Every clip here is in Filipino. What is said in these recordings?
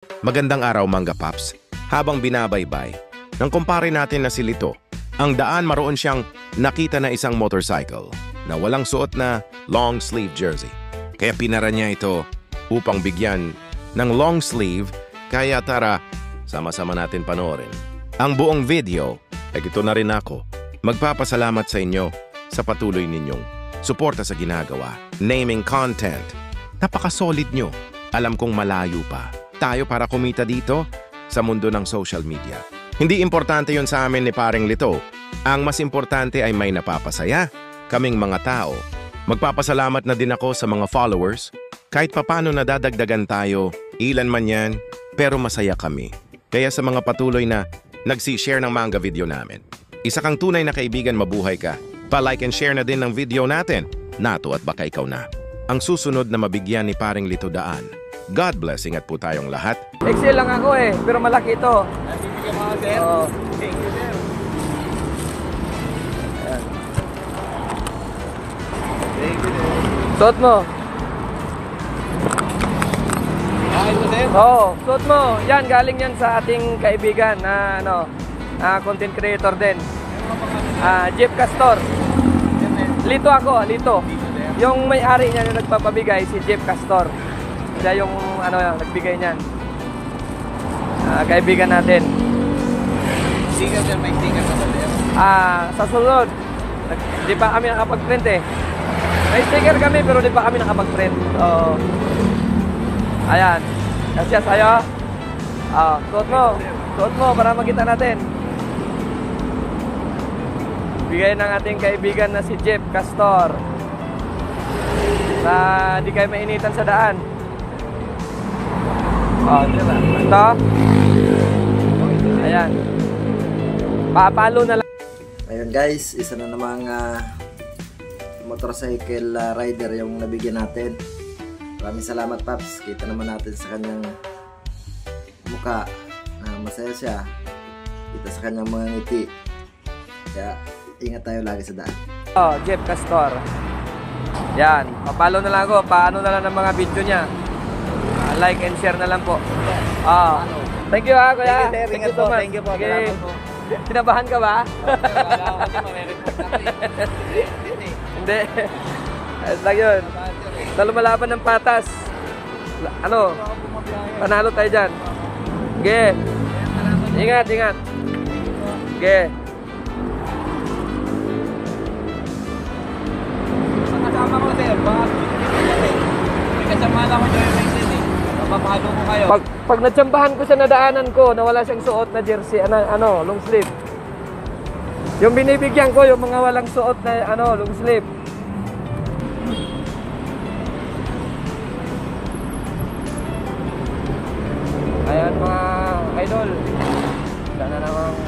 Magandang araw Mangga Pops. Habang binabaybay, nang kumpare natin na si Lito, ang daan maroon siyang nakita na isang motorcycle na walang suot na long sleeve jersey. Kaya pinara niya ito upang bigyan ng long sleeve, kaya tara, sama-sama natin panoorin. Ang buong video, ay ito na rin ako. Magpapasalamat sa inyo sa patuloy ninyong suporta sa ginagawa. Naming content. Napaka-solid nyo. Alam kong malayo pa tayo para kumita dito sa mundo ng social media. Hindi importante yon sa amin ni Paring Lito. Ang mas importante ay may napapasaya kaming mga tao. Magpapasalamat na din ako sa mga followers. Kahit papano nadadagdagan tayo, ilan man yan, pero masaya kami. Kaya sa mga patuloy na nagsi-share ng manga video namin. Isa kang tunay na kaibigan, mabuhay ka. Pa-like and share na din ng video natin. Nato at baka ikaw na ang susunod na mabigyan ni Paring Lito daan. God bless, ingat po tayong lahat. XL lang ako pero malaki ito. Bibigyan mo ako, sir. Oo. Thank you, sir. Ayan. Thank you, sir. Suot mo. Okay po, sir. Oo, suot mo. Yan, galing yan sa ating kaibigan na content creator din. Jeep Castor. Lito ako, Lito. Yung may-ari niya na nagpapabigay si Jeep Castor. Siya yung nagbigay niyan. Kaibigan natin. Sticker, sir. May sticker sa sir. Sa sunod, di pa kami nakapag-print May sticker kami pero di pa kami nakapag-print. So, ayan. Gracias sa'yo. Suot mo. Suot mo para makita natin. Bigay ng ating kaibigan na si Jeep Castor. Di kayo mainitan sa daan. Diba? Ito. Ayan. Papalo na lang. Ayun guys, isa na namang motorcycle rider yung nabigyan natin. Maraming salamat, Paps. Kita naman natin sa kanyang mukha na masaya siya. Kita sa kanyang mga ngiti. Kaya ingat tayo lagi sa daan. Jeep Castor. Yan. Papalo na lang ako. Paano na lang ng mga video niya. Like and share na lang po. Thank you kuya. Thank you, sir. Ingat po. Thank you po. Okay. Salamat po. Tinabahan ka ba? Wala ako kasi marireport natin. Hindi. Ayos lang yun. Sa lumalaban ng patas. Panalo tayo dyan. Okay. Ingat, ingat. Okay. Kasama ko, sir. Baka may kasama lang ako dyan yung papalo ko kayo. Pag natsambahan ko sa nadaanan ko na wala siyang suot na jersey, long sleeve. Yung binibigyan ko, yung mga walang suot na long sleeve. Ayan mga idol. Sana namang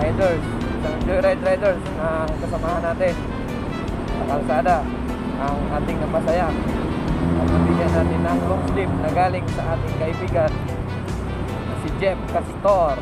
riders, isang joyride riders na kasamahan natin sa kalsada ang ating napasaya. At nabigyan natin ng long sleeve na galing sa ating kaibigan si Jeep Castor.